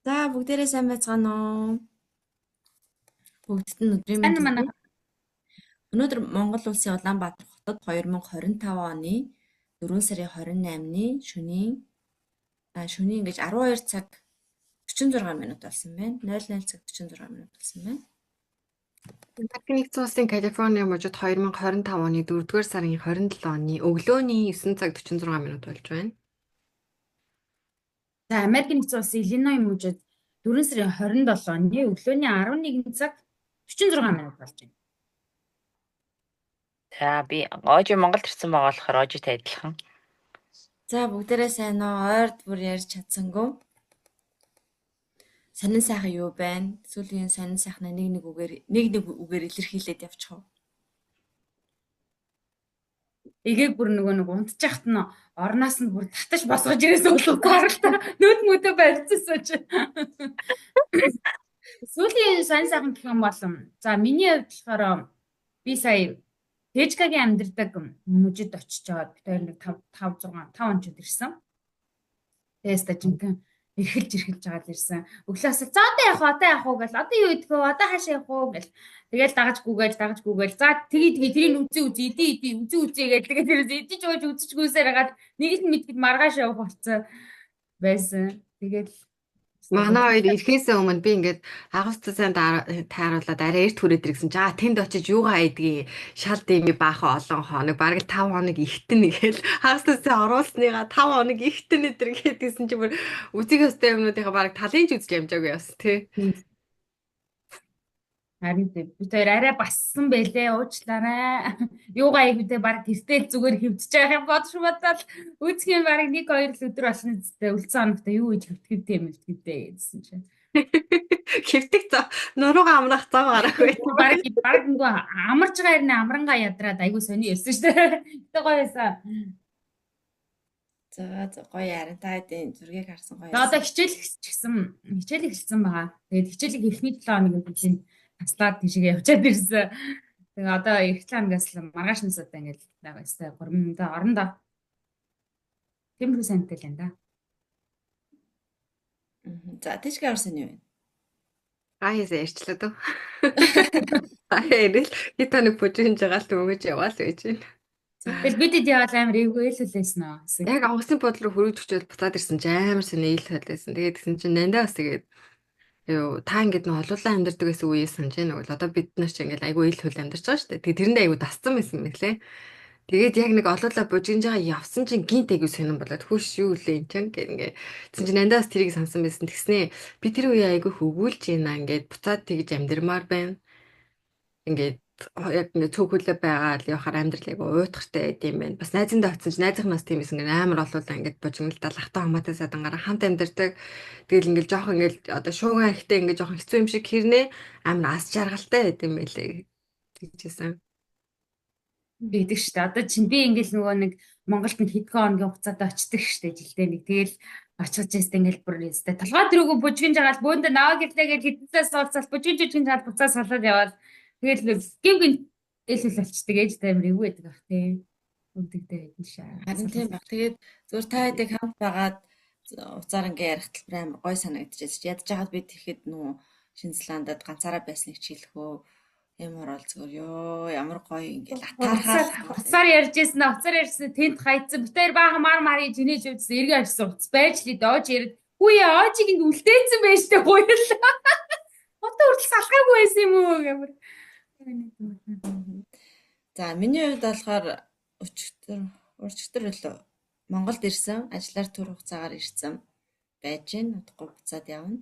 За бүгдээрээ сайн байцгаана уу? Бүгдд нь өдрийн Сайн мэнд манай хүргэе. Өнөөдөр Монгол Улсын Улаанбаатар хотод 2025 оны 4 сарын 28-ны шөнийн ингэж 12 цаг 46 минут болсон байна. 00 цаг 46 минут болсон байна. Америк нэгдсэн улсын Калифорни мужид 2025 оны 4-р сарын 27 оны өглөөний 9 цаг 46 минут болж байна. За Америк нэгдсэн улсын Иллиной мужид 4 сарын 27 оны өглөөний 11 цаг 46 минут болж байна. За би Ожи Монголд ирсэн байгаа болохоор Ожитой адилхан. За бүгдээрээ сайн уу? Ойрд бүр ярьж чадсангүй. Сонин сайхан юу байна? Сүүлийн сонин сайхнаа нэг үгээр илэрхийлээд явчих уу? Эгийг бүр нэг унтчихт нь орноос нь бүр татаж босгож ирээс болов гаралтай нүд мүдэ барьцсан ч. Сүүлийн сайн сайхан гэх юм бол за миний хувьд болохоор би сая Тэжкагийн амьдардаг мужид очиж чаад бид хоёр нэг 5 онцод ирсэн. Тэгээс та жинхэнэ эрхэлж жагаад ирсэн. Өглөөс за одоо явах уу гэл одоо юу идэх вэ? Одоо хаашаа явах уу гэл. Тэгэл дагаж гүгээл. За тэгээ тэрийг үзье гэл тэгээ тэрээс идэж ууж үзчихгүйсээр хагаад нэг л мэдгэд маргааш явах болсон байсан. Тэгэл Манай хоёр ирэхээс өмнө би ингээд агуулсан сайн тааруулаад арай эрт хүрээд ирсэн. За тэнд очиж юугаа идгийг шал дими баахан олон хоног бараг 5 хоног ихтэн гээл агуулсан сайн оруулсныгаа 5 хоног ихтэн өдр гэдгийгсэн чи бүр үзэг өстэй юмнуудынхаа бараг талын ч үзэж амжаагүй бас тий. харин бид хоёр арай бассан байлээ уучлаарай. Юугаа их үдэ баг гэртээ зүгээр хөвдөж байгаа юм бодож бодоод үзэх юм баг 1-2 л өдөр болсон зүтэй үлдсэн хоногтой юу гэж хөвтгөвтэй гэдсэн чинь. Хэвтэг нуруугаа амрах цав гараагүй. Баг нөгөө амарч байгаа хэрнээ амрангаа ядраад айгу сони ярьсан шүү дээ. Тэ гоё байсан. За гоё ярин та хэдийн зургийг харсан гоё. Одоо хичээл эхэлсэн байгаа. Тэгээд хичээлийг эхний 7 хоногийн төлөв таслаад тийшээ явчаад ирсэн. Тэгээ одоо эх 7 хоногоос маргаашнаас одоо ингээд байгаастай гурманда орондоо. Тэмхүү сантай л энэ да. За тийшгээ орсон юм байна. Аяас ярьчлаа дөө. Аяарил хит тоног бүжигэн жагаал өгөж яваал байж байна. Тэгэл бидэд яваад амар эвгүй хэлүүлсэн нөө. Яг онгоцны бодол руу хөрөж өчөөд буцаад ирсэн чи амар сони ил хэлсэн. Тэгээд гисэн чи нандаа бас тэгээд юу та ингээд нөө холуулаа амьдардаг гэсэн үеэс санаж байна уу? Одоо бид нар чи ингээд айгүй ил хөл амьдарч байгаа шүү дээ. Тэгээд тэрэндээ айгүй дасцсан байсан юм лээ. Тэгээд яг нэг олоолаа бужигж байгаа явсан чинь гинт айгүй сонирн болоод хөөш юу лээ энэ чинь гэх ингээд тэгсэн чи нандаас тэрийг сансан байсан. Тэгснээ би тэр үе айгүй хөвгүүлж ийна ингээд буцаад тэгж амьдмаар байна. Ингээд яг ингээд цөөхөлөө байгаа л явахаар амьдрал айгүй уйтгартай байд юм байна. Бас найзандаа очсон чи найзынхнаас тийм эс ингээд амар олоолаа ингээд бужигналдаа лахтаа хамаатай садангаараа хамт амьдардаг. Тэгэл ингээд жоох ингээд одоо шууган ихтэй ингээд жоох хэцүү юм шиг хэрнээ амар ас жаргалтай байд юм байлээ тэгжсэн. Байдаг шүү дээ. Одоо чинь би ингээл нөгөө нэг Монголд нэг хэдхэн хоногийн хугацаанд очдөг шүү дээ жилдээ нэг. Тэгэл очихж ястаа ингээл бүр ястаа толгой дөрөөгөө бужигэн жагаал бөөндө наваа гэрлээ гэж хэдэнсээ суулцал бужигэн жагаал буцаа салаад яваад тэгэл гин элэл болчдөг ээж таймер эвгүй байдаг ах тий. Үндэгтэй байдэн шаа. Харин тийм баг. Тэгээд зүгээр та хэдийг хамт байгаад уцаар ингээ ярих талбар амар гой санагдчихсэн. Ядж хаад бид тэгэхэд нүү Шинзландад ганцаараа байсныг чийлэхөө юм орол зүгээр ёо ямар гоё ингээл атаархаа. Уцаар ярьжсэн тэнд хайцсан битээр баахан мар жинэж үзсэн эргэн авсан уц байж ли доож ярд. Үе оожиг энд үлдээсэн байж тээ гуйлаа. Одоо хүртэл салгаагүй байсан юм уу гэмээр. За миний хувьд болохоор урчтар үлээ Монголд ирсэн ажлаар төр хугацаагаар ирсэн байж гэн удахгүй буцаад явна.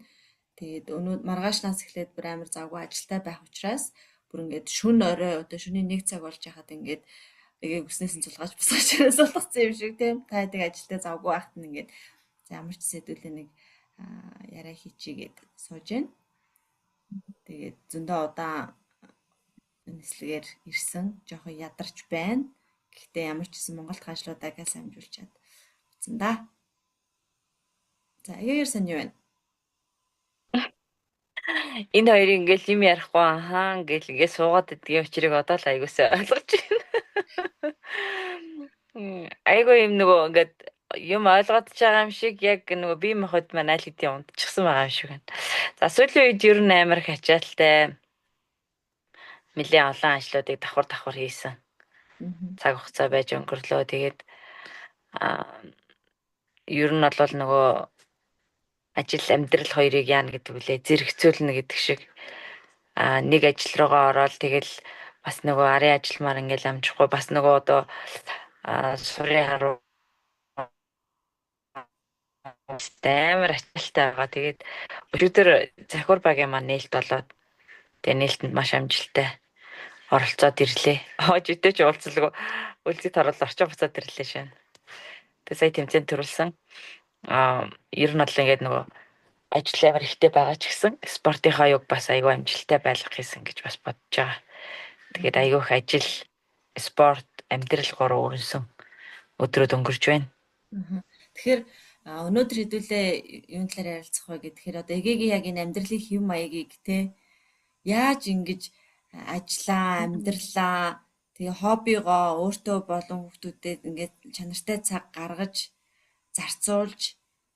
Тэгээд өнөө маргаашнаас эхлээд бүр амар завгүй ажилтаа байх учраас бүр ингээд шүн орой одоо шөнийн 1 цаг болж яхад ингээд эгийг үснээс нь цулгааж босгож ирээс болгоцсон юм шиг тийм та хэдэг ажилтаа завгүй байхад нь ингээд ямар ч сэдвүүлээ нэг яриа хийчихгээд сууж гэн. Тэгээд зөндөө удаан нислэгээр ирсэн жоохон ядарч байна. Гэхдээ ямар ч гэсэн Монголд ажлуудаа самжуулчаад утсан да. За ягаар сан юу вэ? Энэ хоёрын ингээл юм ярихгүй ахаа ингээл ингээд суугаад идгийн учрыг одоо л аягуулсаа ойлгож байна. Айгүй юм нөгөө ингээд юм ойлгож байгаа юм шиг яг нөгөө бие махбод маань аль хэдийн унтчихсан байгаа юм шиг байна. За сүүлийн үед ер нь амар их ачаалттай нэлээд олон ажлуудыг давхар хийсэн. Цаг хугацаа байж өнгөрлөө. Тэгээд ер нь бол нөгөө ажил амьдрал хоёрыг яана гэдэг үлээ зэрэгцүүлнэ гэдэг шиг нэг ажил руугаа ороод тэгэл бас нөгөө арын ажилмаар ингээл амжихгүй бас нөгөө одоо сурын харуу амар ачаалттай байгаа. Тэгээд өчигдөр захиур багийн маань нээлт болоод тэгээд нээлтэнд маш амжилттай оролцоод ирлээ. Өдөө ч уулзалгүй үлзий тарал орчин буцаад ирлээ шин. Тэгээд сая тэмцээнд төрүүлсэн. Ер нь бол ингээд нөгөө ажил амар ихтэй байгаа ч гэсэн спортынхаа юг бас айгүй амжилттай байлгах гэсэн гэж бас бодож байгаа. Тэгээд айгүй их ажил, спорт, амьдрал гурав өрнсөн өдрөд өнгөрч байна. Тэгэхээр өнөөдөр хэдүүлээ юун талаар ярилцах вэ гэхээр одоо эгээгийн яг энэ амьдралын хэв маягийг те яаж ингэж ажиллаа, амьдралаа тэгээ хоббигоо өөртөө болон хүүхдүүдэд ингээд чанартай цаг гаргаж зарцуулж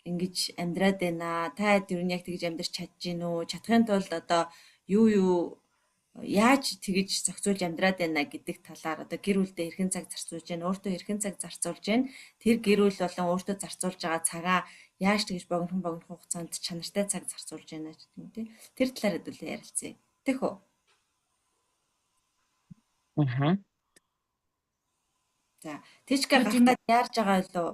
ингэж амьдраад байна. Та хэд ер нь яг тэгж амьдарч чадж гин үү? Чадахын тулд одоо юу яаж тэгж зохицуулж амьдраад байна гэдэг талаар одоо гэр бүлдээ хэрхэн цаг зарцуулж байна, өөртөө хэрхэн цаг зарцуулж байна. Тэр гэр бүл болон өөртөө зарцуулж байгаа цагаа яаж тэгж богино хугацаанд чанартай цаг зарцуулж байна гэдэг юм тий. Тэр талаар хэдүүлээ ярилцъя. Тэх үү? За, Тэжка гартаад яарж байгаа байлоо?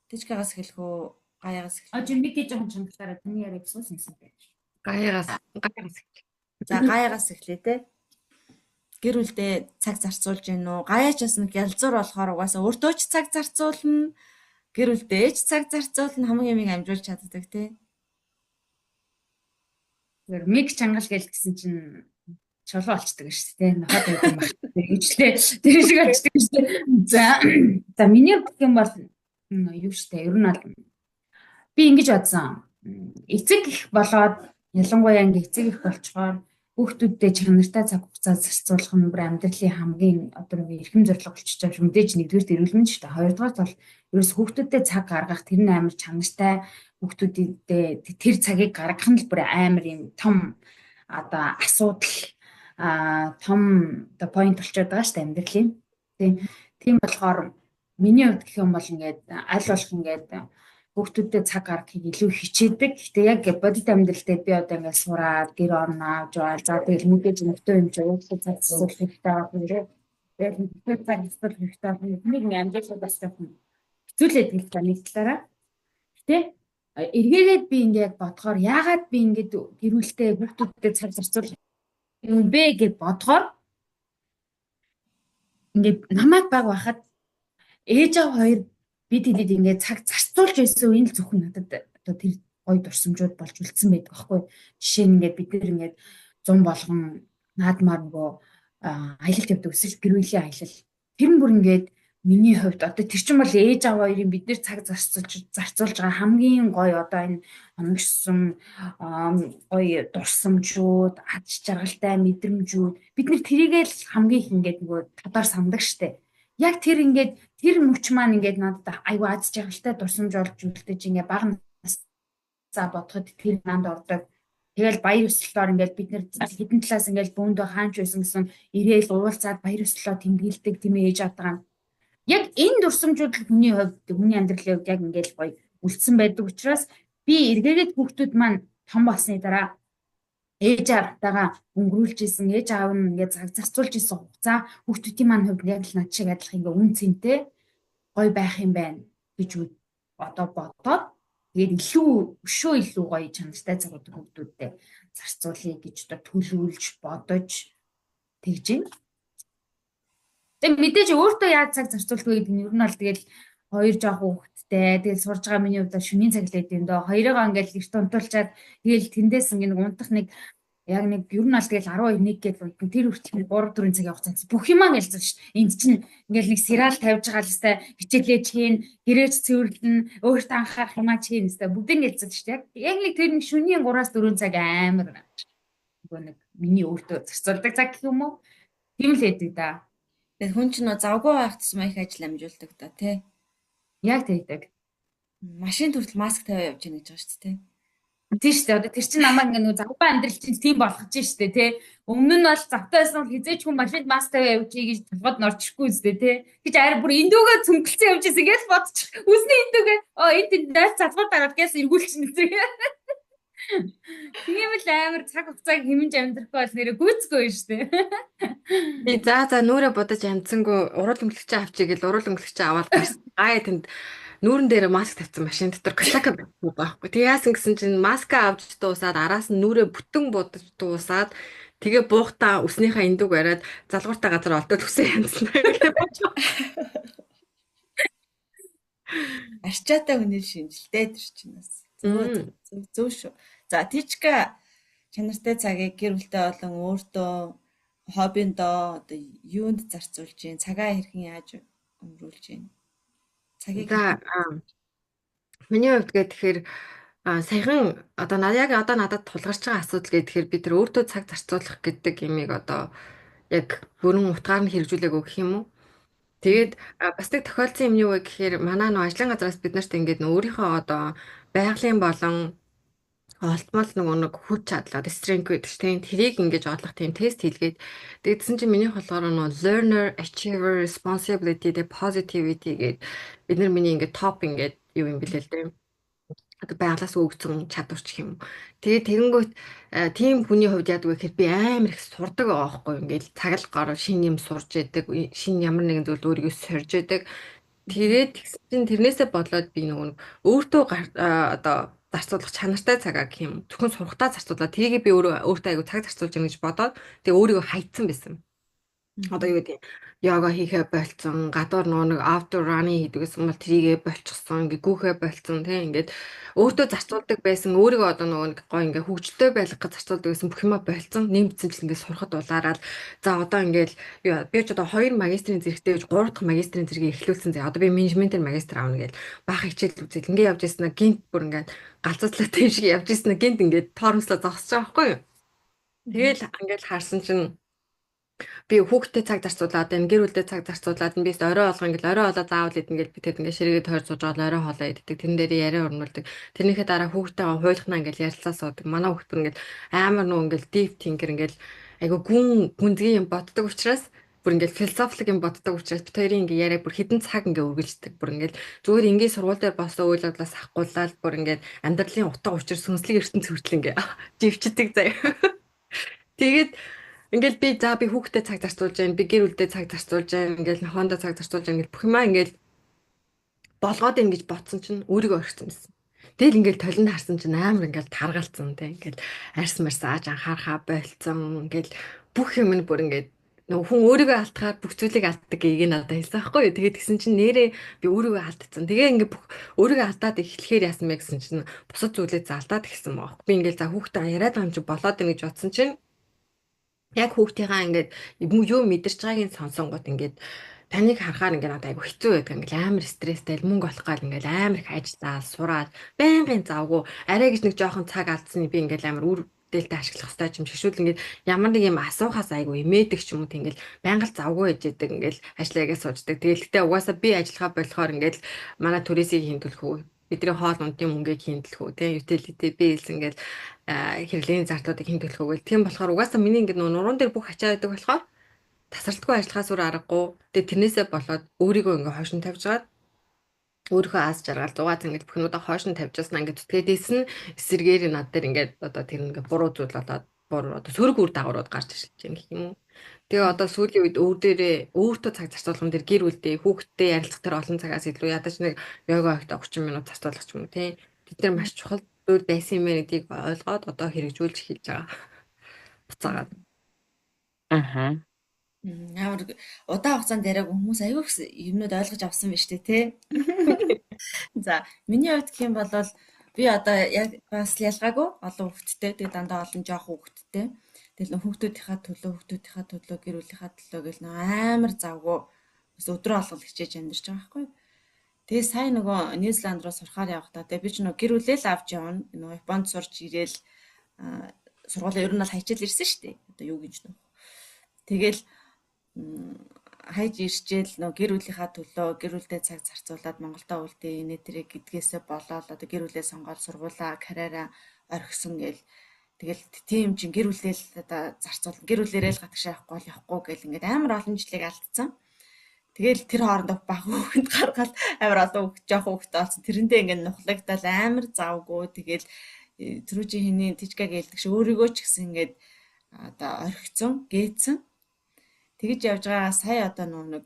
Тэжкагаас эхлэх үү? Гаягаас эхлэх үү? Жин мэдээ жоохон чангалаараа таны яриаг суусан юм байна. Гаягаас За, гаягаас эхлэе те. Гэр бүлдээ цаг зарцуулж гин үү? Гаяач бас нэг ялзуур болохоор угаасаа өөртөө ч цаг зарцуулна. Гэр бүлдээ ч цаг зарцуулна, хамгийн ямиг амжуулж чаддаг те. Тэр миг чангал гэлсэн чинь чулуу олчдаг шүү дээ. Ноход байдаг юм байна. Гэвчлээ тэр шиг олчдаг шүү дээ. За миний гэх юм бол юу шүү дээ. Ер нь бол би ингэж бодсон. Эцэг их болоод ялангуяа ингэ эцэг их болчгоор хүүхдүүдтэй чанартай цаг хугацаа зарцуулах нь бүр амьдралын хамгийн одоо нэг эрхэм зорилго болчихж байгаа юм. Мэдээж нэгдүгээр эрүүл мэнд шүү дээ. Хоёрдугаар бол ерөөс хүүхдүүдтэй цаг гаргах тэр нь амар чанартай хүүхдүүдтэй тэр цагийг гаргах нь л бүр амар юм том одоо асуудал том одоо point болчиход байгаа шүү дээ амьдралын. Тийм болохоор миний хувьд гэх юм бол ингээд аль болох ингээд хүүхдүүдтэй цаг гаргахыг илүү хичээдэг. Гэтэ яг бодит амьдрал дээр би одоо ингээд сураад гэр орноо авч за тэгэл мэдээж нөхдөд юм чи уучлах цаг зарцуулах хэрэгтэй байгаа. Тэгээд нөхдөд цаг зарцуулах хэрэгтэй байгаа. Нэг амьдрал бас жоохон хэцүүлээд гэл та нэг талаараа. Гэтэ эргээгээд би ингээд бодохоор яагаад би ингээд гэрүүлтэй хүүхдүүдтэй цаг зарцуулах юм бэ гэж бодохоор ингээд намайг баг байхад ээж аав хоёр бид хэд ингээд цаг зарцуулж байсан үе л зөвхөн надад одоо тэр гоё дурсамжууд болж үлдсэн байдаг байхгүй. Жишээ нь ингээд бид нэр ингээд 100 болгон наадмаар нөгөө аялалд явдаг өсөж гэр бүлийн аялал. Тэр нь бүр ингээд миний хувьд одоо тэр чинь бол ээж аав хоёрын бид нэр цаг зарцуулж байгаа хамгийн гоё одоо энэ оногшсон гоё дурсамжууд, ад жаргалтай мэдрэмжүүд бид нэр тэрийгэл хамгийн их ингээд нөгөө татаар самдаг штэ. Яг тэр ингээд тэр мөч маань ингээд надад айгүй аз жаргалтай дурсамж болж үлдэж ингээд бага насаа бодоход тэр нанд ордог. Тэгэл баяр ёслолоор ингээд бид нэр хэдэн талаас ингээд бөөндөө хаанч байсан гэсэн ирээл уулзаад баяр ёслолоо тэмдэглэдэг тийм ээж авдаг. Яг энэ дурсамжууд л хүний хувьд хүний амьдралын хувьд яг ингээд гоё үлдсэн байдаг учраас би эргээгээд хүүхдүүд маань том болсны дараа ээж аавтайгаа өнгөрүүлж исэн ээж аав нь ингээд цаг зарцуулж исэн хугацаа хүүхдүүдийн маань хувьд яг л над шиг адилхан ингээд үн цэнтэй гоё байх юм байна гэж одоо бодоод тэгээд илүү гоё чанартай цагууд хүүхдүүдтэй зарцуулъя гэж одоо төлөвлөж бодож тэгж байна. Тэгээд мэдээж өөртөө яаж цаг зарцуулах вэ гэдэг нь ер нь бол тэгээд хоёр жоох хүүхэдтэй тэгээд сурж байгаа миний хувьд шөнийн цаг л байдаг юм доо. Хоёроо ингээл эрт унтуулчаад тэгээд тэндээс ингээд унтах нэг яг нэг ер нь бол тэгэл 12 1 гэдэг тэр хүртэл 3 4 цаг явах цаг бүх юмаа гэлзэн шүү дээ. Энд чинь ингээл нэг сериал тавьж байгаа л хэвээр хичээлээж хийн, гэрээч цэвэрлэн, өөртөө анхаарах юмаа хийн хэвээр бүгдийг гэлзэн шүү дээ. Яг нэг тэр нэг шөнийн 3-4 цаг амар нөгөө нэг миний өөртөө зарцуулдаг цаг гэх юм уу? Тийм л байдаг да. Тэгээд хүн чинь завгүй байх тусмаа их ажил амжуулдаг та тий. Яг тэгдэг. Машин хүртэл маск тавиа явж гэнэ гэж байгаа шүү дээ. Тийм шүү дээ. Одоо тэр чинь намайг ингээ завгүй амьдрал чинь тийм болгож шүү дээ тий. Өмнө нь бол завтай байсан бол хизээч хүн машинд маск тавиа явуулъя гэж толгойд нь орчихгүй үстэй тий. Гэж арай бүр эндүүгээ цөмгөлцөн явж ирсэн гэж бодчих. Үсний эндүүгээ энд найз залгуур дараад гэс эргүүлчихнэ зэрэг. Тийм л амар цаг хугацааг хэмнж амьдрахгүй бол нэрээ гүйцэхгүй шүү дээ. Би за нүрэ бодож амжсангүй урал өнгөлөгч авчиг гэл урал өнгөлөгч аваад гарсан. Гай тэнд нүүрэн дээр маск тавьсан машин дотор клака байхгүй байхгүй. Тэгээ яасан гэсэн чинь маска авч дуусаад араас нь нүрэ бүтэн будаж дуусаад тэгээ буухтаа үснийхээ эндүг бариад залгууртай газар олдоод үсээ янзсан. Арчаатай хүнээр шинжилтэй тэр чинь бас. Зөв шүү. За Тичка чанартай цагийг гэр бүлтэй болон өөртөө хоббиндоо одоо юунд зарцуулж гин цагаа хэрхэн яаж өнгөрүүлж гин цагийг миний хувьд тэгэхээр саяхан одоо надад тулгарч байгаа асуудал гэхээр би тэр өөртөө цаг зарцуулах гэдэг юмыг одоо яг бүрэн утгаар нь хэрэгжүүлээгөө гэх юм уу. Тэгээд бас нэг тохиолдсон юм юу вэ гэхээр манай нөө ажлын газраас бид нарт ингээд өөрийнхөө одоо байгалийн болон олдмол нэг хүч чадлаа strength гэдэг чинь тэрийг ингэж одлох тийм тест хийлгээд тэгсэн чинь минийх болохоор нөө learner achiever responsibility the positivity гэдэг бид нар миний ингээд топ ингээд юу юм бэлээ л дээ. Одоо байгалаас өгсөн чадвар ч юм. Тэгээд тэгэнгүүт тийм хүний хувьд яадаг вэ гэхээр би амар их сурдаг байгаа байхгүй ингээд цагал гар шин юм сурж яадаг шин ямар нэгэн зүйл өөрийгөө сорж яадаг. Тэгээд тэгсэн чинь тэрнээсээ бодлоод би нөгөө өөртөө одоо зарцуулах чанартай цагаа гэх юм. Зөвхөн сурахтаа зарцуулаад тэрийг би өөртөө айгу цаг зарцуулж байгаа гэж бодоод тэгээ өөрийгөө хайцсан байсан. Одоо юу гэдэг йога хийхээ болцсон, гадуур нэг outdoor running хийдэг гэсэн бол трийгээ болчихсон, ингээ гүүхээ болцсон тийм ингээд өөртөө зарцуулдаг байсан, өөрийгөө одоо нэг гой ингээ хөгжилтэй байх гэж зарцуулдаг байсан бүх юма болцсон, нэмсэн ч ингээ сурахад улаараад за одоо ингээл би ч одоо 2 магистрийн зэрэгтэй гэж 3 дахь магистрийн зэрэгийг эхлүүлсэн. Одоо би менежментийн магистр аавна гэж баах хичээл үзэл ингээ явж ирсэн нь гинт бүр ингээ галзуудлаа тийм шиг явж ирсэн нь гинт ингээ тоормслоо зогсож байгаа байхгүй юу. Тэгэл ингээл харсан чинь би хүүхдэд цаг зарцуулаад байна, гэр бүлдээ цаг зарцуулаад би орой олго ингээл орой олоо заавал идэнэ гэж битэд ингээ ширээгээ тойр сууж байгаа орой хоолоо иддэг. Тэрэн дээр яриа өрнүүлдэг. Тэрнийхээ дараа хүүхдтэйгээ хуйлахнаа ингээл ярилцаа суудаг. Манай хүүхд бүр ингээл амар нуу ингээл deep thinker ингээл айгу гүнзгий юм боддог учраас бүр ингээл философик юм боддог учраас бид хоёрын ингээ яриа бүр хідэн цаг ингээ үргэлждэг. Бүр ингээл зүгээр ингээ сургууль дээр болсон үйл явдлаас ахгуулаад бүр ингээд амьдралын утга учир сүнслэг ертөнц хүртэл ингээ живчдэг заяа. Тэгээд ингээл би хүүхдэд цаг зарцуулж байна, би гэр бүлдээ цаг зарцуулж байна, ингээл хондоо цаг зарцуулж байна гэл бүх юмаа ингээл болгоод ийн гэж бодсон чинь өөрийгөө орхисон байсан. Тэгэл ингээл толинд харсан чинь амар ингээл таргалцсан те ингээл арьс марс ааж анхаарахаа болцсон ингээл бүх юм нь бүр ингээд хүн өөрийгөө алдахаар бүх зүйлийг алддаг гэгийг надад хэлсэн байхгүй юу. Тэгээд тэгсэн чинь нэрээ би өөрийгөө алдсан. Тэгээ ингээд бүх өөрийгөө алдаад эхлэхээр яасан бэ гэсэн чинь бусад зүйлээ алдаад эхэлсэн байгаа. Би ингээл за хүүхдээ яриад байгаа юм чи болоод ийн гэж бодсон чинь яг хүүхдийнхаа ингээд юу мэдэрч байгаагийн сонсонгууд ингээд таныг харахаар ингээд надад айгу хэцүү байдаг. Ингээд амар стресстэй мөнгө олох гал ингээд амар их ажиллаа, сураад байнгын завгүй арай гэж нэг жоохон цаг алдсныг би ингээд амар үр дээлтэй ашиглах хэрэгтэй юм шиг шүүд ингээд ямар нэг юм асуухаас айгу имээдэг ч юм уу тийм ингээд байнга л завгүй ээжэдэг ингээд ажиллаагаа сууждаг. Тэгэлтэй угаасаа би ажиллахаа болохоор ингээд манай түрээсийг хэмтүүлэхүү бидний хоол ундын мөнгийг хэмтэлхүү тийм utility bills ингээд хэрэглээний зардуудыг хэмтэлхүү гэл тийм болохоор угаасаа миний ингээд нуруунд дээр бүх ачаа байдаг болохоор тасралтгүй ажиллахаас өөр аргагүй. Тэгээ тэрнээсээ болоод өөрийгөө ингээд хойш нь тавьж гаад өөрийнхөө аз жаргал зугаад ингээд бүх юмудаа хойш нь тавьжсна ингээд зүтгээдээс нь эсэргээр над дээр ингээд одоо тэр ингээд буруу зүйл болоод буруу одоо сөрөг үр дагаврууд гарч ирж байгаа гэх юм уу. Тэгээ одоо сүүлийн үед өөртөө цаг зарцуулган дээр гэр бүлдээ хүүхдтэй ярилцах тэр олон цагаас илүү ядаж нэг йога хийхдээ 30 минут зарцуулах юм уу тий. Тэд нар маш чухал зүйл байсан юм гэдгийг ойлгоод одоо хэрэгжүүлж эхэлж байгаа. Буцаагаад. Аа. Ямар удаан хугацаанд яриаг хүмүүс аюул юмнууд ойлгож авсан биз дээ тий. За миний хувьд гэх юм бол би одоо яг бас ялгаагүй олон хүүхэдтэй тэгээ дандаа олон жоох хүүхэдтэй. Тэгэл хүүхдүүдийнхаа төлөө гэр бүлийнхаа төлөө гэл амар завгүй бас өдрөө алгал хичээж амьдарч байгаа байхгүй. Тэгээ сая нөгөө Ньюзиланд руу сурахаар явахдаа тэгээ би ч нөгөө гэр бүлээл авч явна. Нөгөө Японд сурч ирээл сургуулийн ер нь бол хайчаал ирсэн шүү дээ. Одоо юу гэж нөх. Тэгэл хайж ирчээл нөө гэр бүлийнхаа төлөө гэр бүлдээ цаг зарцуулаад Монголдо үлдээ инээ тэрэг гэдгээсээ болоод одоо гэр бүлээ сонгоод сургуулаа карьераа орхисон гэл тэгэл тийм чинь гэр бүлээ л одоо зарцуул гэр бүлээрээ л гадагш явахгүй л явахгүй гэл ингээд амар олон жилиг алдсан. Тэгэл тэр хоорондоо баг хүүхэнд гаргаад амар олон жоох хүүхдтэй болсон. Тэрэндээ ингээд нухлагтал амар завгүй. Тэгэл түрүүжи хэний Тижкаг ээлдэг ш өөрийгөө ч гэсэн ингээд одоо орхицсон, гээцсэн. Тэгэж явж байгаа сая одоо нэг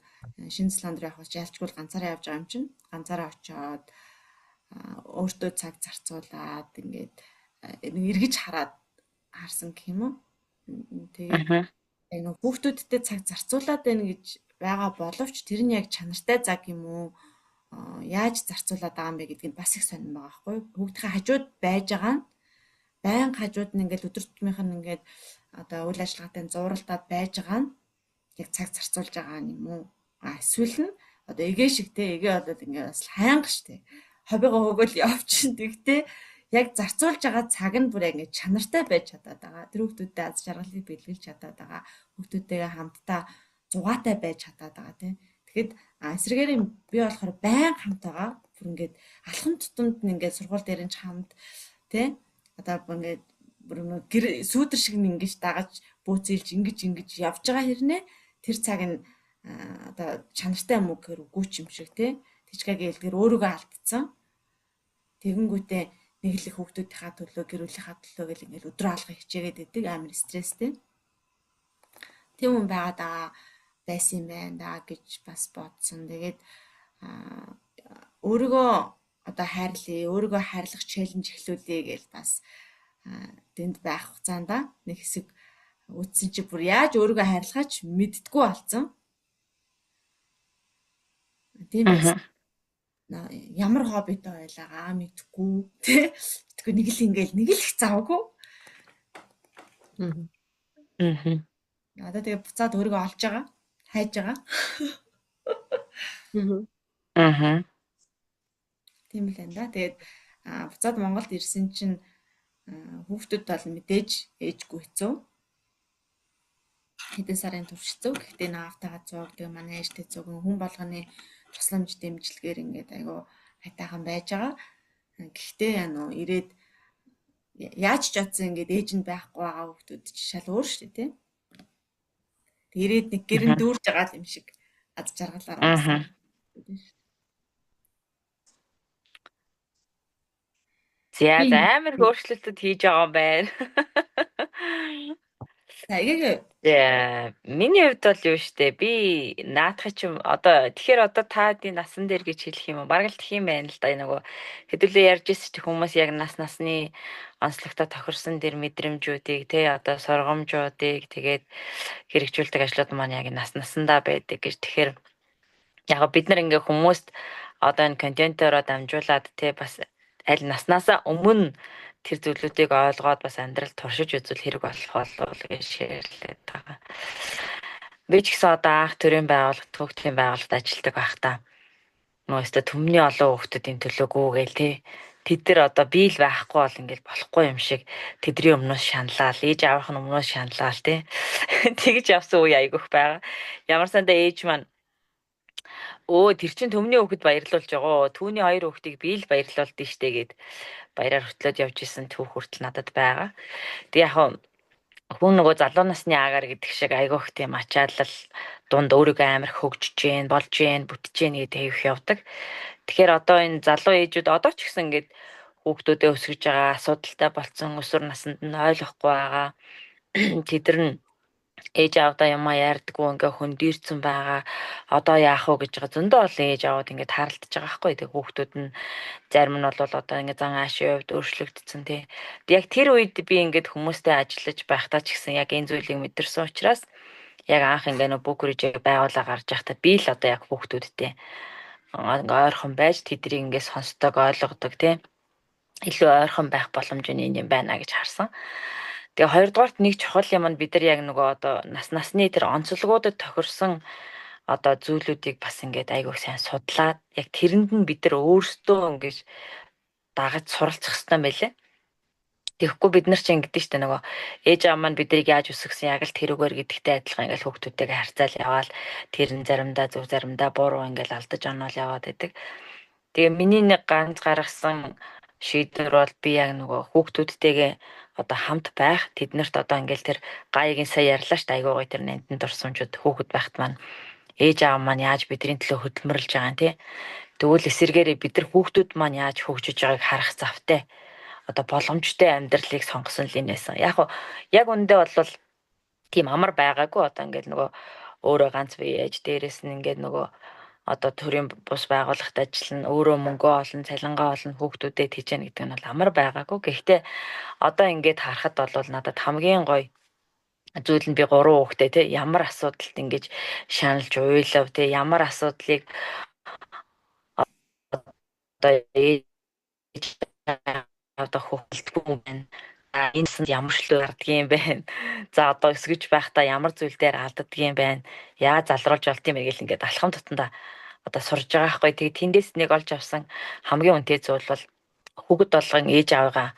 Шинэ Зеланд руу явах ялчгүй ганцаараа явж байгаа юм чинь. Ганцаараа очиод өөртөө цаг зарцуулаад ингээд нэг эргэж харсан гэх юм уу. Тэгээд нэг хүүхдүүдтэй цаг зарцуулаад байна гэж байгаа боловч тэр нь яг чанартай цаг юм уу? Яаж зарцуулаад байгаа юм бэ гэдг нь бас их сонирн байгаа байхгүй юу? Хүүхдийн хажууд байж байгаа нь байнга хажууд нь ингээд өдөр тутмынх нь ингээд одоо үйл ажиллагаатай зууралтаад байж байгаа нь яг цаг зарцуулж байгаа юм уу? Эсвэл нь одоо эгээ шиг те эгээ болоод ингээд бас хайнга штэ. Хоббигоо хөгөөл явчихын тэгтээ яг зарцуулж байгаа цаг нь бүр ингээд чанартай байж чадаад байгаа. Тэр хүүхдүүдэд аз жаргалыг бэлгэлж чадаад байгаа. Хүүхдүүдтэйгээ хамтдаа зугаатай байж чадаад байгаа тийм. Тэгэхэд эсрэгээр би болохоор байнга хамт байгаа. Бүр ингээд алхам тутамд нь ингээд сургууль дээр нь хамт тийм. Одоо ингээд бүр сүүдэр шиг нь ингэж дагаж бөөцөөлж ингэж явж байгаа хэрнээ тэр цаг нь одоо чанартай юм уу гэхээр үгүй ч юм шиг тийм. Тижкагийн хэлдгэр өөрийгөө алдсан. Тэгэнгүүтээ нэг л хүүхдүүдийнхаа төлөө гэр бүлийнхаа төлөө гэл ингээл өдрөө алгах хичээгээд идэг амар стресстэй. Тийм хүн байгаад байгаа байсан юм байна да гэж бас бодсон. Тэгээд өөрийгөө одоо хайрлая, өөрийгөө хайрлах челленж эхлүүлье гэж бас тэнд байх хугацаанд нэг хэсэг үтсэн чи бүр яаж өөрийгөө хайрлахаач мэддэггүй болсон. Тийм байсан. Ямар хоббитой байлаагаа мэдгүй тий. Мэдгүй нэг л ингээл нэг л их завгүй. Одоо тэгээ буцаад өөрийгөө олж байгаа. Хайж байгаа. Тийм л энэ да. Тэгээд буцаад Монголд ирсэн чинь хүүхдүүд бол мэдээж ээжгүй хэцүү. Хэдэн сарын турш хэцүү. Гэхдээ наавтайгаа зууг тэгээ манай ээжтэй зууг хүн болгоны тусламж дэмжлэгээр ингээд айгу хайтаахан байж байгаа. Гэхдээ ирээд яаж ч утсан ингээд ээж нь байхгүй байгаа хүүхдүүд ч шал өөр шүү дээ тий. Ирээд нэг гэрэн дүүрж байгаа юм шиг аз жаргалаар байна. За амар өөрчлөлтөд хийж байгаа юм байна. Саяг миний хувьд бол юу штэ би наадах ч юм одоо тэгэхээр одоо та дий насан дээр гэж хэлэх юм уу? Бараг л тэх юм байна л да нөгөө хэдүүлээ ярьж ирсэн ч хүмүүс яг насны онцлогтой тохирсон дэр мэдрэмжүүдийг те одоо сургамжуудыг тэгээд хэрэгжүүлдэг ажлууд маань яг насандаа байдаг гэж тэгэхээр яг бид нар ингээ хүмүүст одоо энэ контентороо дамжуулаад те бас аль наснаасаа өмнө тэр зүйлүүдийг ойлгоод бас амьдрал туршиж үзвэл хэрэг болох болов гэж шеэрлээд байгаа. Би ч гэсэн одоо анх төрийн байгууллагт хүүхдийн байгууллагт ажилладаг байхдаа нөөстө төмний олон хүүхдүүдийн төлөөгүй гээл тий. Тэд нар одоо би л байхгүй бол ингээл болохгүй юм шиг тэдний өмнөөс шаналал, ээж аавах нь өмнөөс шаналал тий. Тэгж явсан үе айгүйх байгаа. Ямар сандаа ээж маань тэр чин төмний хүүхэд баярлуулж байгаа. Түүний хоёр хүүхдийг би л баярлуулд нь штэ гэд баяраар хөтлөөд явж исэн түүх хүртэл надад байгаа. Тэг яг хүн нөгөө залуу насны агаар гэдэг шиг айгүйх тийм ачаалал дунд өөрийгөө амар хөгжиж гэн, болж гэн, бүтэж гэн гэдэг хэвх явдаг. Тэгэхээр одоо энэ залуу ээжүүд одоо ч гэсэн ингээд хүүхдүүдээ өсгөж байгаа асуудалтай болцсон өсвөр наснд нь ойлгохгүй байгаа. Тэдэр нь ээж аавдаа юмаа яардаггүй ингээ хөндөрцөн байгаа. Одоо яах вэ гэж байгаа зөндөө олон ээж аавд ингээ харалтаж байгаа хгүй. Тэг хүүхдүүд нь зарим нь бол одоо ингээ зан аашийн хувьд өөрчлөгдсөн тий. Яг тэр үед би ингээд хүмүүстэй ажиллаж байхдаа ч гэсэн яг энэ зүйлийг мэдэрсэн учраас яг анх ингээ нөө бүкрэж байгуулаа гарч байхдаа би л одоо яг хүүхдүүдтэй ингээ ойрхон байж тэдрийг ингээ сонсдог ойлгодог тий. Илүү ойрхон байх боломжтой юм байна гэж харсан. Тэгээ хоёрдугаарт нэг чухал юм нь бид нар яг нөгөө одоо насны тэр онцлогуудад тохирсон одоо зүйлүүдийг бас ингээд айгүй сайн судлаад яг тэрэнд нь бид нар өөрсдөө ингэж дагаж суралцах хэрэгтэй байлээ. Тэгэхгүй бид нар чинь ингэдэж штэ нөгөө ээж аав маань биднийг яаж өсгсөн яг л тэрүүгээр гэдэгтэй адилхан ингээл хүүхдүүдтэйгээ харьцаал яваал тэр нь заримдаа зөв заримдаа буруу ингээл алдаж оноол яваад байдаг. Тэгээ миний нэг ганц гаргасан шийдвэр бол би яг нөгөө хүүхдүүдтэйгээ одоо хамт байх тэднэрт одоо ингээл тэр гаягийн сая ярьлаа штэ айгуу гоё тэр нэнтэн дурсамжууд хүүхэд байхт маань ээж аав маань яаж бидний төлөө хөдөлмөрлж байгаа юм тий. Тэгвэл эсэргээрээ бид нар хүүхдүүд маань яаж хөгжиж байгааг харах завтай. Одоо боломжтой амьдралыг сонгосон л энэ байсан. Яг үндэ бол тийм амар байгаагүй одоо ингээл нөгөө өөрөө ганц бие ээж дээрээс нь ингээд нөгөө одоо төрийн бус байгууллагт ажиллана өөрөө мөнгө олно цалингаа олно хүүхдүүдэд хийжэн гэдэг нь бол амар байгаагүй. Гэхдээ одоо ингээд харахад бол надад хамгийн гоё зүйл нь би 3 хүүхдээ те ямар асуудалд ингэж шаналж уйлав те ямар асуудлыг одоо ээж одоо хөвөлтгүй юм байна. Энэсэнд ямар шлөө гарддаг юм байна. За одоо өсгөж байхдаа ямар зүйл дээр алддаг юм байна. Яаж залруулж болт юм бэ гэл ингээд алхам тутанда одоо сурж байгаа хгүй. Тэгээ тэндээс нэг олж авсан хамгийн үнэтэй зүйл бол хүүхэд болгон ээж аавыгаа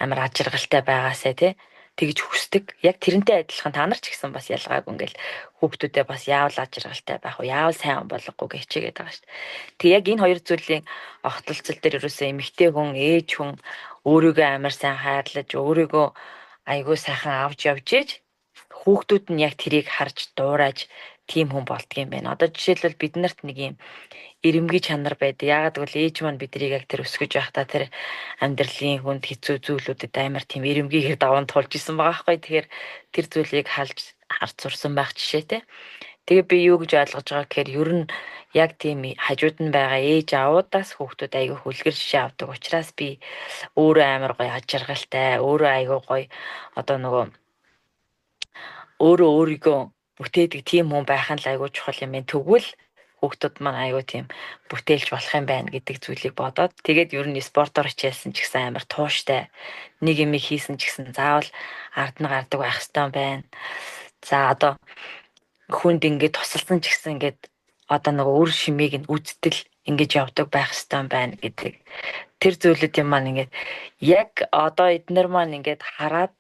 амар ажиргалтай байгаасай тий тэгж хүсдэг. Яг тэрнтэй адилхан та нар ч гэсэн бас ялгаагүй ингээл хүүхдүүдээ бас яавал ажиргалтай байх уу, яавал сайн болгохгүй хичээгээд байгаа шүү дээ. Тэг яг энэ хоёр зүйлийн огтлцол дээр ерөөсөө эмэгтэй хүн, ээж хүн өөрийгөө амар сайн хайрлаж, өөрийгөө айгүй сайхан авч явж ийж хүүхдүүд нь яг тэрийг харж дуурайж тийм хүн болдгийм байна. Одоо жишээлбэл биднэрт нэг юм эрэмгий чанар байдаг. Яагаад гэвэл ээж маань биднийг яг тэр өсгөж байхдаа тэр амьдралын хүнд хэцүү зүйлүүдэд амар тийм эрэмгийгээр даван тулж исэн байгаа байхгүй. Тэгэхээр тэр зүйлийг харж сурсан байх жишээтэй. Тэгээ би юу гэж ойлгож байгаа гэхээр ер нь яг тийм хажууд нь байгаа ээж аавуудаас хүүхдүүд айгүй хүлгэр жишээ авдаг учраас би өөрөө амар гоё ажиргалтай, өөрөө айгүй гоё одоо нөгөө өөрөө өөрийгөө бүтээдэг тийм хүн байх нь л айгүй чухал юм байна. Тэгвэл хүүхдүүд маань айгүй тийм бүтээлч болох юм байна гэдэг зүйлийг бодоод тэгээд ер нь спортоор хичээлсэн ч гэсэн амар тууштай нэг юм хийсэн ч гэсэн заавал ард нь гардаг байх хэрэгтэй байна. За одоо хүнд ингээд тусалсан ч гэсэн ингээд одоо нөгөө үр шимийг нь үздэл ингэж явдаг байх хэрэгтэй байна гэдэг. Тэр зүйлүүд юм маань ингээд яг одоо эднэр маань ингээд хараад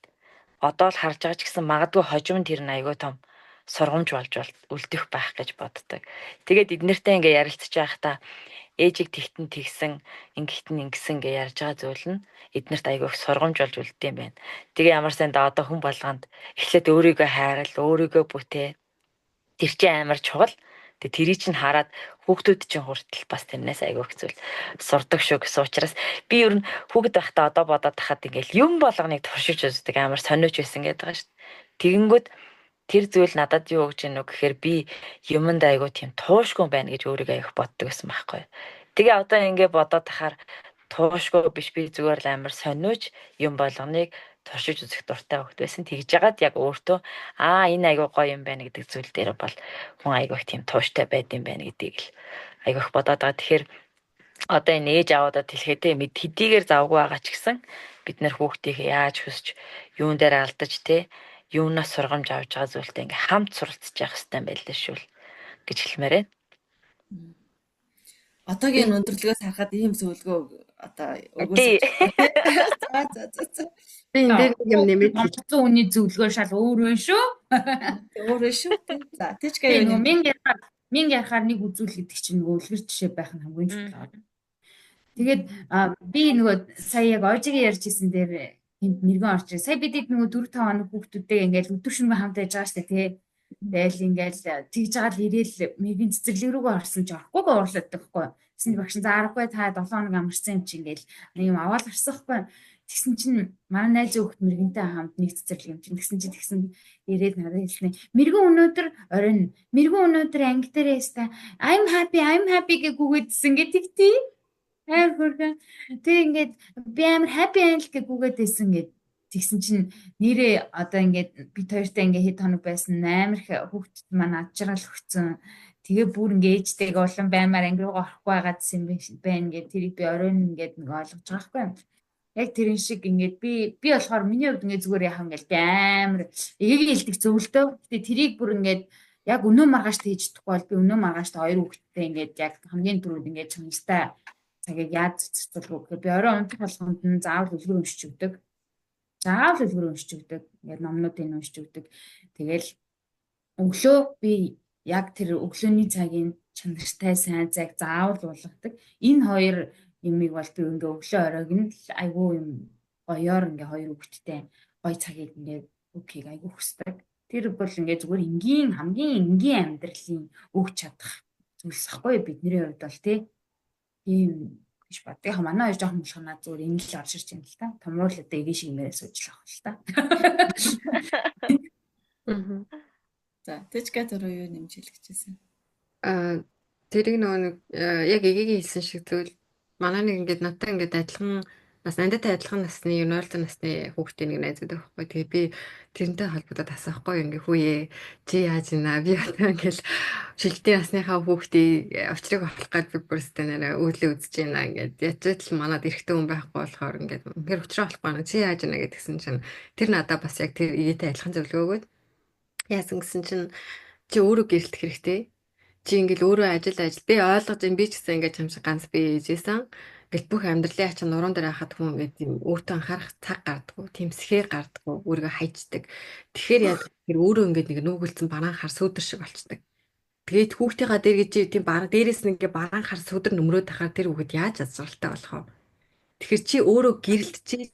одоо л харж байгаа ч гэсэн магадгүй хожим тэр нь айгүй том сургамж болж үлдэх байх гэж боддог. Тэгээд эднэртэй ингээ ярилцж байхдаа ээжийг тэгтэн тэгсэн, ингэхтэн ингэсэн гэж ярьж байгаа зүйл нь эднэрт айгүй их сургамж болж үлддэм юм байна. Тэгээ ямар санда одоо хүн болгонд эхлээд өөрийгөө хайрал, өөрийгөө бүтээ. Тэр чинь амар чухал. Тэгээ тэрий чинь хараад хүүхдүүд чинь хүртэл бас тэрнээс айгүй их зүйл сурдаг шүү гэсэн учраас би ер нь хүүхэд байхдаа одоо бодоод тахад ингээл юм болгоныг туршиж үздэг амар сониуч байсан гэдэг байгаа шүү дээ. Тэгэнгүүт тэр зүйл надад юу гэж ийнү гэхээр би юмд айгүй тийм туушгүй байна гэж өөрийгөө их боддог байсан байхгүй. Тэгээ одоо ингээ бодоод тахаар туушгүй биш би зүгээр л амар сониуч юм болгоныг туршиж үзэх дуртай хөлт байсан. Тэгж яагаад яг өөртөө энэ айгүй гоё юм байна гэдэг зүйл дээр бол хүн айгүй их тийм тууштай байд юм байна гэдгийг л айгүй их бодоод байгаа. Тэгэхээр одоо энэ ээж аваадад хэлэхдээ мэд хэдийгээр завгүй байгаа ч гэсэн бид нэр хүүхдийг яаж хүсч юун дээр алдаж те юунаас сургамж авч байгаа зүйлтэй ингээ хамт суралцж явах хэрэгтэй байлаа шүү л гэж хэлмээр байна. Одоогийн өндөрлөгөөс харахад ийм зөвлөгөө одоо Тий. өгөөс. Би энэ дээр нэг юм нэмээд хэлж. Монголын үний зөвлөгөө шал өөр вэ шүү. Өөрөө шүү. За тийчгээ Тэгээ юу нөгөө мянга ярахаар нэг үзүүл гэдэг чинь нөгөө үлгэр жишээ байх нь хамгийн чухал. Тэгээд би нөгөө сая яг ожигийн ярьж исэн дээр энд нэргэн орж ирээ. Сая бид нөгөө 4-5 хоног хүүхдүүдтэй ингээл өдөр шөнөгүй хамт байж байгаа штэ тий. Тэгэл ингээл тэгж байгаа л ирээл мэргийн цэцэрлэг рүүгээ орсон ч орохгүйгээ уурлаад байхгүй. Тэсний багш нь заарахгүй та 7 хоног амарсан юм чи ингээл нэг юм аваад гарсан байхгүй. Тэгсэн чинь манай найз хүүхд мэргэнтэй хамт нэг цэцэрлэг юм чинь тэгсэн ирээд надад хэлсэн. Мэргэн өнөөдөр оройн. Мэргэн өнөөдөр анги дээр яста I'm happy гэгүйгээдсэн гэдэг тий. Хайр хүргэн. Тэг ингээд би амар happy анги гэгүйгээдсэн гэд тэгсэн чинь нэрээ одоо ингээд бид хоёртай ингээд хэд хоног байсан амар их хүүхдэд маань ажрал өгцөн. Тэгээ бүр ингээд ээжтэйг улам баймаар анги руу орохгүй байгаадсэн байна гэд тэрийг би оройн ингээд нэг ойлгож байгаа байхгүй. Яг тэрэн шиг ингээд би болохоор миний хувьд ингээд зүгээр яхаа ингээд би амар эгийг хэлдэг зөвлөдөө. Гэтэ тэрийг бүр ингээд яг өнөө маргааш хийж чадахгүй бол би өнөө маргааштай хоёр хүүхэдтэй ингээд яг хамгийн түрүүд ингээд чамстай цагийг яаж цэцэрлэх вэ гэхээр би орой унтах болгонд нь заавал үлгэр уншиж өгдөг. заавал үлгэр уншиж өгдөг. Ингээд номнуудыг уншиж өгдөг. Тэгэл өглөө би яг тэр өглөөний цагийн чанартай сайн цаг заавал болгодог. Энэ хоёр юмыг бол би ингээ өглөө оройг нь айгүй юм гоёор ингээ хоёр хүүхэдтэй гоё цагийг ингээ өгөхийг айгүй хүсдэг. Тэр бол ингээ зүгээр энгийн хамгийн энгийн амьдралын өгч чадах зүйлс ахгүй бидний хувьд бол тийм гэж бод. Яг манай хоёр жоохон болгоно зүгээр энэ л орширч юм л та. Томрол одоо эгийн шиг мээрээ сууж л авах л та. За, тэжгээ түрүү юу нэмж хэлэх гэжсэн. Тэрийг нөгөө нэг яг эгийг хэлсэн шиг зүйл манай нэг ингээд надтай ингээд адилхан бас надтай адилхан насны юниорт насны хүүхдээ нэг найз байдаг байхгүй. Тэгээ би тэрнтэй холбогдоод асуухгүй ингээ хүүе чи яаж ийна би одоо ингээл шилдэг насныхаа хүүхдийг авчрыг авах гээд би бүрстэ нэрээ өөдлөө үзэж байна ингээд ячаад л манад эрэхтэн хүн байхгүй болохоор ингээд үнээр өчрөө болохгүй нэ чи яаж ийна гэдгсэн чинь тэр надад бас яг тэр ээтэй адилхан зөвлөгөө өгөөд яасан гэсэн чинь чи өөрөө гэрэлтэх хэрэгтэй. Чи ингээл өөрөө ажил би ойлгож байна би ч гэсэн ингээд юм шиг ганц би ээжсэн. Ингээл бүх амьдралын ачаа нуруунд дээр хахад хүн ингээд юм өөртөө анхаарах цаг гардаггүй, тийм сэхэр гардаггүй, өөрийгөө хайчдаг. Тэгэхээр яг тэр өөрөө ингээд нэг нүүгэлцэн бараан хар сүүдэр шиг болчдаг. Тэгээд хүүхдийнхаа дээр гэж тийм бараан дээрээс нь ингээд бараан хар сүүдэр нөмрөөд тахаар тэр хүүхэд яаж азралтай болох вэ? Тэгэхээр чи өөрөө гэрэлтчихээ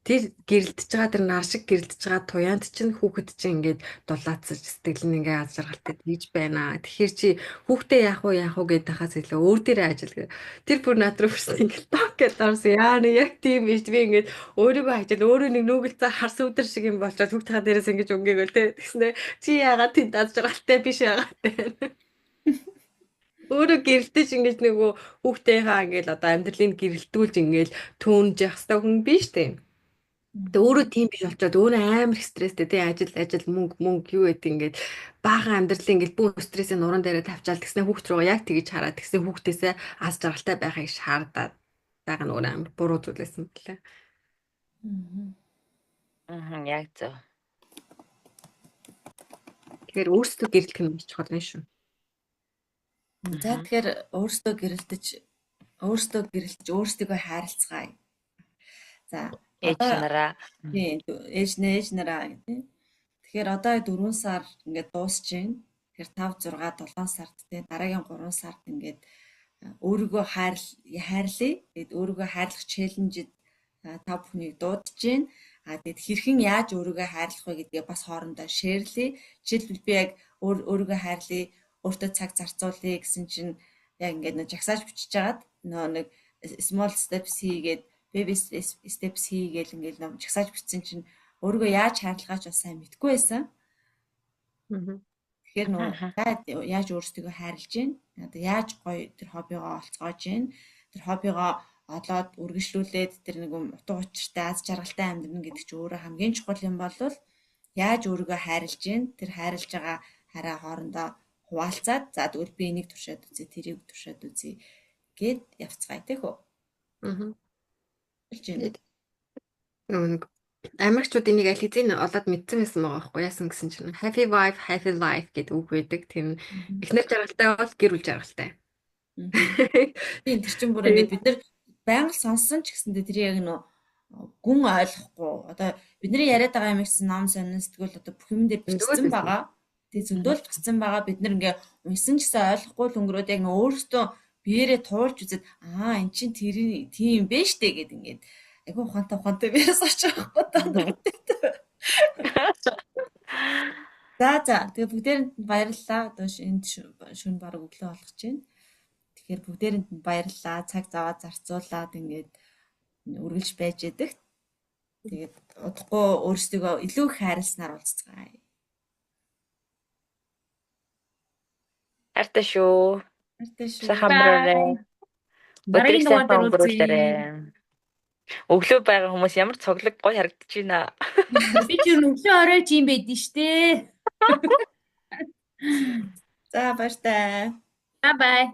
тэр гэрэлтэж байгаа тэр нар шиг гэрэлтэж байгаа туяанд чинь хүүхэд чинь ингээд дулаацж сэтгэл нь ингээд аз жаргалтай тэгж байна. Тэгэхээр чи хүүхдээ яах вэ гэдэг хаас илүү өөр дээрээ ажил. Тэр бүр над руу хүрсэн ингээд ток гэж орсон. Яа нэг яг тийм биш би ингээд өөрийгөө ажил өөрөө нэг нүгэлцээ харс өдр шиг юм болчиход хүүхдийнхаа дээрээс ингээд өнгөөгөл тэгснэ чи яагаад тэнд аз жаргалтай биш яагаад те. Өөрөө гэрэлтэж ингэж нөгөө хүүхдийнхаа ингээд одоо амьдралыг гэрэлтүүлж ингээд түүнж явах хэрэгтэй хүн биш тийм. Тэ өөрөө тийм биш болчоод өөрөө амар их стресстэй тий ажил мөнгө юу гэдэг ингээд баахан амьдралын ингээд бүх стрессээ нуруунд дээрээ тавьчаал тэгснэ хүүхд рүү яг тэгж хараад тэгснэ хүүхдээсээ аз жаргалтай байхыг шаардаад байгаа нь өөрөө амар буруу зүйлсэн мөлий. Яг зөв. Тэгэхээр өөрсдөө гэрэлтэх нь маш чухал юм шүү. За тэгэхээр өөрсдөө гэрэлтэж өөрсдийгөө хайрлцгаая. За Ээж нараа. тийм ээж нараа гэдэг. Тэгэхээр одоо 4 сар ингээд дуусч байна. Тэгэхээр 5 6 7 сард тий дараагийн 3 сард ингээд өөрийгөө хайрлая. Тэгээд өөрийгөө хайрлах челленжид та бүхнийг дуудаж байна. Тэгээд хэрхэн яаж өөрийгөө хайрлах вэ гэдгээ бас хоорондоо шеэрлэе. Жишээлбэл би яг өөрийгөө хайрлая, өөртөө цаг зарцуулъя гэсэн чинь яг ингээд нэг жагсааж бичиж жагаад нэг small steps хийгээд baby steps хийгээл ингээд нэг жагсааж бичсэн чинь өөрийгөө яаж хайрлахаач бас сайн мэдгүй байсан. Тэгэхээр яаж өөрсдийгөө хайрлаж гин, одоо яаж гоё тэр хоббигоо олцгоож гин, тэр хоббигоо олоод үргэлжлүүлээд тэр нэг утга учиртай аз жаргалтай амьдрна гэдэг чинь өөрөө хамгийн чухал юм бол яаж өөрийгөө хайрлаж гин, тэр хайрлаж байгаа хараа хоорондоо хуваалцаад за тэгвэл би энийг туршаад үзье, тэрийг туршаад үзье гэд явцгаая тийм үү? Америкчууд энийг аль хэзээ олоод мэдсэн байсан байгаа байхгүй яасан гэсэн чинь happy wife happy life гэдэг үг байдаг. Тэр эхнэр жаргалтай бол гэр бүл жаргалтай. Тийм тэр чинь бүр ингээд бид нар байнга сонссон ч гэсэндээ тэр яг нөө гүн ойлгохгүй. Одоо бидний яриад байгаа юм гэсэн ном сонин сэтгэл одоо бүх юм дээр бичсэн байгаа. Тэгээ зөндөл бичсэн байгаа. Бид нар ингээд унсан ч гэсэн ойлгохгүй л өнгөрөөд яг нөө өөрөөсөө биеэрээ туулж үзээд эн чинь тэр тийм бэ штэ гэд ингээд айгүй ухаантай биес очих байхгүй. За тэгээ бүгдээрэнд нь баярлалаа. Одоо энд шөнө бараг өглөө болох чинь. Тэгэхээр бүгдээрэнд нь баярлалаа. Цаг зав зарцуулаад ингээд үргэлж байж яддаг. Тэгээд удахгүй өөрсдийгөө илүү их хайрласнаар уулзцгаая. Хайртай шүү. Сайхан өнгөрөөрэй. Дараагийн дугаар дээр уулзъя. Өглөө байгаа хүмүүс ямар цоглог гоё харагдаж байна. Би ч өглөө оройж юм байдэн штэ. За баяртай. Bye bye.